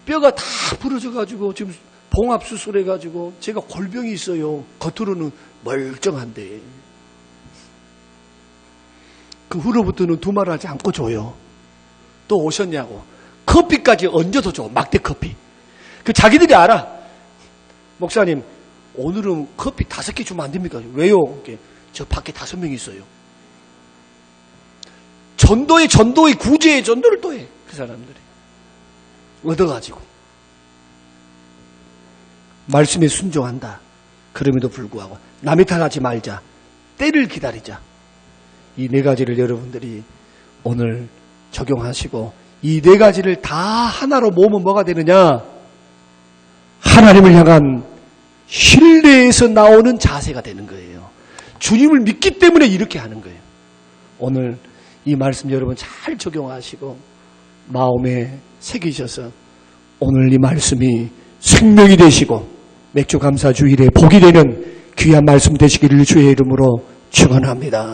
S1: 뼈가 다 부러져가지고 지금 봉합수술해가지고 제가 골병이 있어요. 겉으로는 멀쩡한데 그 후로부터는 두 말 하지 않고 줘요. 또 오셨냐고. 커피까지 얹어서 줘. 막대 커피. 그 자기들이 알아. 목사님 오늘은 커피 5개 주면 안 됩니까? 왜요? 저 밖에 5명 있어요. 전도의 구제의 전도를 또 해. 그 사람들이. 얻어가지고. 말씀에 순종한다. 그럼에도 불구하고 남의 탓하지 말자. 때를 기다리자. 이 4가지를 여러분들이 오늘 적용하시고 이 4가지를 다 하나로 모으면 뭐가 되느냐? 하나님을 향한 신뢰에서 나오는 자세가 되는 거예요. 주님을 믿기 때문에 이렇게 하는 거예요. 오늘 이 말씀 여러분 잘 적용하시고 마음에 새기셔서 오늘 이 말씀이 생명이 되시고 맥주감사주일에 복이 되는 귀한 말씀 되시기를 주의 이름으로 축원합니다.